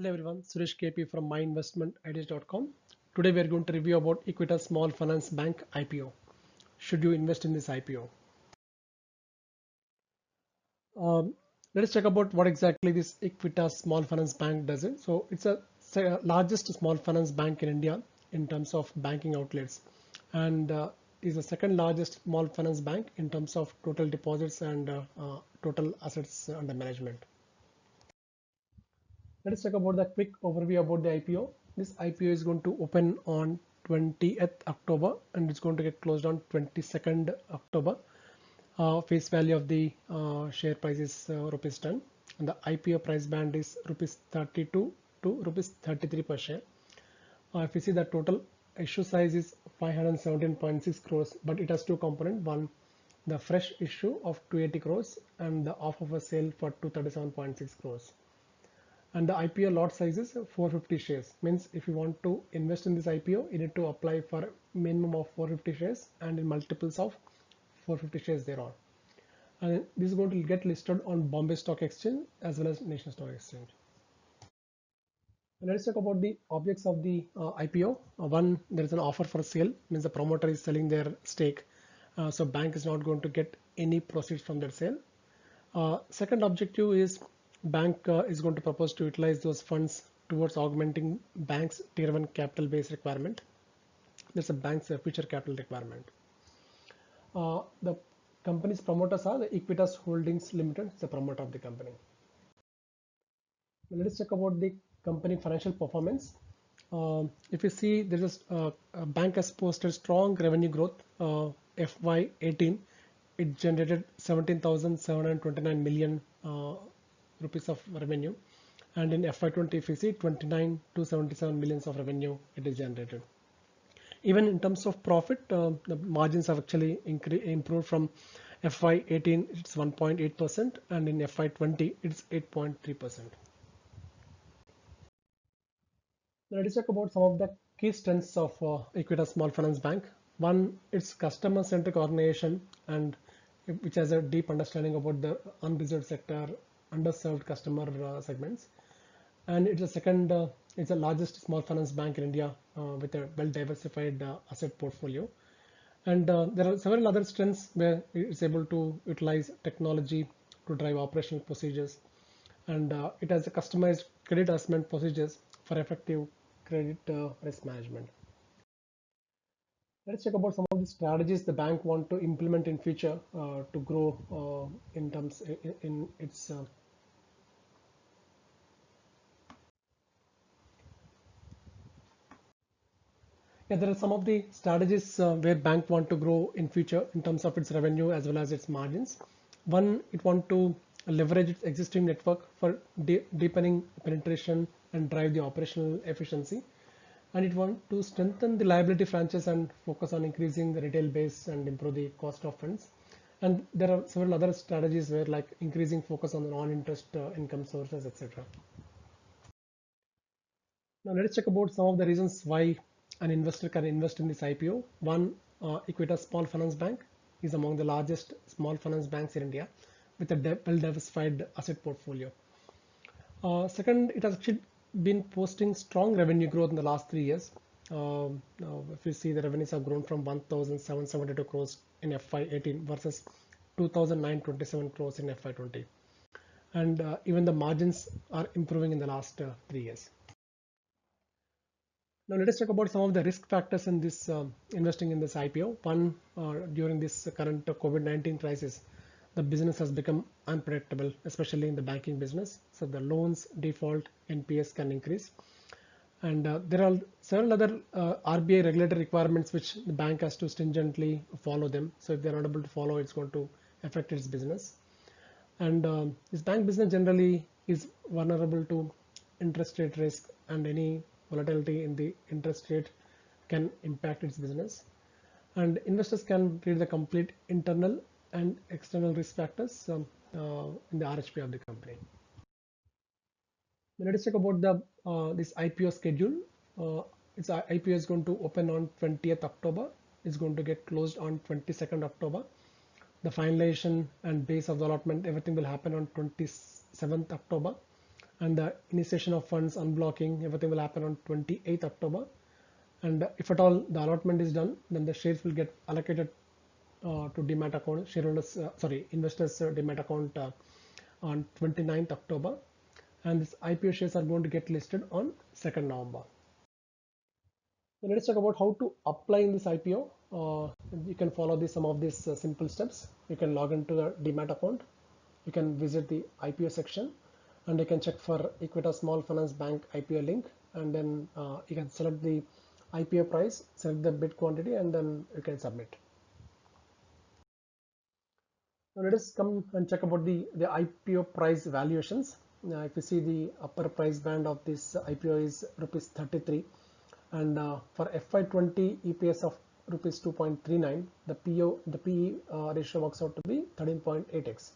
Hello everyone, Suresh KP from myinvestmentideas.com. Today we are going to review about Equitas Small Finance Bank IPO. Should you invest in this IPO? Um, let us check about what exactly this Equitas Small Finance Bank does. So it's a largest small finance bank in India in terms of banking outlets, and is the second largest small finance bank in terms of total deposits and total assets under management. Let us talk about the quick overview about the IPO. This IPO is going to open on 20th October and it's going to get closed on 22nd October. Face value of the share price is rupees 10 and the IPO price band is rupees 32 to rupees 33 per share. If you see the total issue size is 517.6 crores, but it has two components. One, the fresh issue of 280 crores and the offer for sale for 237.6 crores. And the IPO lot size is 450 shares. Means if you want to invest in this IPO, you need to apply for minimum of 450 shares and in multiples of 450 shares thereon. And this is going to get listed on Bombay Stock Exchange as well as National Stock Exchange. And let's talk about the objects of the IPO. One, there is an offer for sale, means the promoter is selling their stake. So bank is not going to get any proceeds from their sale. Second objective is bank is going to propose to utilize those funds towards augmenting bank's tier 1 capital base requirement. That's a bank's future capital requirement. The company's promoters are the Equitas Holdings Limited, the promoter of the company. Let us talk about the company financial performance. If you see, there is a bank has posted strong revenue growth. FY18, it generated 17,729 million rupees of revenue, and in FY20, if you see, 29 to 77 millions of revenue it is generated. Even in terms of profit, the margins have actually improved from FY18, it's 1.8%, and in FY20, it's 8.3%. Let us talk about some of the key strengths of Equitas Small Finance Bank. One, it's customer-centric organization, and which has a deep understanding about the unreserved sector, underserved customer segments. And it's a second, it's the largest small finance bank in India with a well-diversified asset portfolio. And there are several other strengths where it's able to utilize technology to drive operational procedures. And it has a customized credit assessment procedures for effective credit risk management. Let's talk about some of the strategies the bank want to implement in future to grow in terms in its there are some of the strategies where bank want to grow in future in terms of its revenue as well as its margins. One, it want to leverage its existing network for deepening penetration and drive the operational efficiency. And it want to strengthen the liability franchise and focus on increasing the retail base and improve the cost of funds. And there are several other strategies where like increasing focus on the non-interest income sources, etc. Now let's check about some of the reasons why an investor can invest in this IPO. One, Equitas Small Finance Bank is among the largest small finance banks in India with a well-diversified asset portfolio. Second, it has actually been posting strong revenue growth in the last 3 years. If you see, the revenues have grown from 1,772 crores in FY18 versus 2,927 crores in FY20. And even the margins are improving in the last 3 years. Now let us talk about some of the risk factors in this investing in this IPO. One, during this current COVID-19 crisis, the business has become unpredictable, especially in the banking business. So the loans default NPS can increase. And there are several other RBI regulatory requirements which the bank has to stringently follow them. So if they're not able to follow, it's going to affect its business. And this bank business generally is vulnerable to interest rate risk, and any volatility in the interest rate can impact its business. And investors can read the complete internal and external risk factors in the RHP of the company. Let us talk about the this IPO schedule. Its IPO is going to open on 20th October. It's going to get closed on 22nd October. The finalization and base of the allotment, everything will happen on 27th October. and the initiation of funds, unblocking, everything will happen on 28th October. And if at all the allotment is done, then the shares will get allocated to demat account, investors demat account on 29th October, and this IPO shares are going to get listed on 2nd November. So let us talk about how to apply in this IPO. You can follow some of these simple steps. You can log into the demat account. You can visit the IPO section, and you can check for Equitas Small Finance Bank IPO link, and then you can select the IPO price, select the bid quantity, and then you can submit. Now let us come and check about the IPO price valuations. If you see, the upper price band of this IPO is rupees 33, and for FY20 EPS of rupees 2.39, the PE ratio works out to be 13.8x.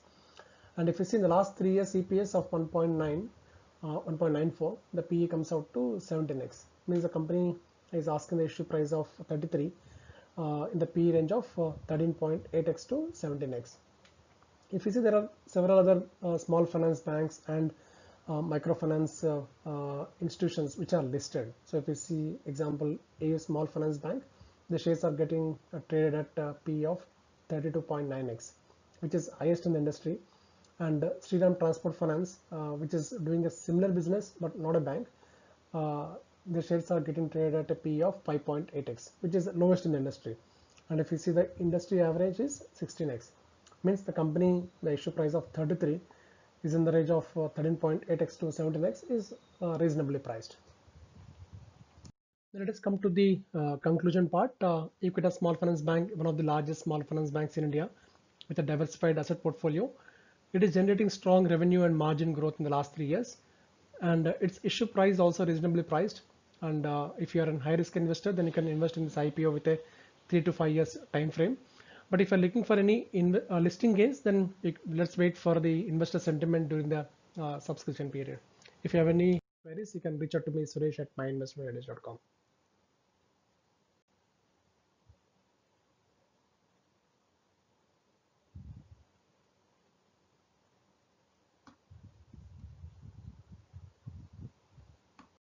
And if you see in the last 3 years EPS of 1.94, the PE comes out to 17x. Means the company is asking the issue price of 33 in the PE range of 13.8x to 17x. If you see, there are several other small finance banks and microfinance institutions which are listed. So if you see example AU Small Finance Bank, the shares are getting traded at PE of 32.9x, which is highest in the industry. And Shriram Transport Finance, which is doing a similar business but not a bank, the shares are getting traded at a PE of 5.8x, which is lowest in the industry. And if you see, the industry average is 16x. Means the company, the issue price of 33 is in the range of 13.8x to 17x is reasonably priced. Let us come to the conclusion part. Equitas Small Finance Bank, one of the largest small finance banks in India with a diversified asset portfolio. It is generating strong revenue and margin growth in the last 3 years, and its issue price also reasonably priced. And if you are a high risk investor, then you can invest in this IPO with a 3 to 5 years time frame. But if you're looking for any listing gains, then let's wait for the investor sentiment during the subscription period. If you have any queries, you can reach out to me, Suresh at myinvestmentalliance.com.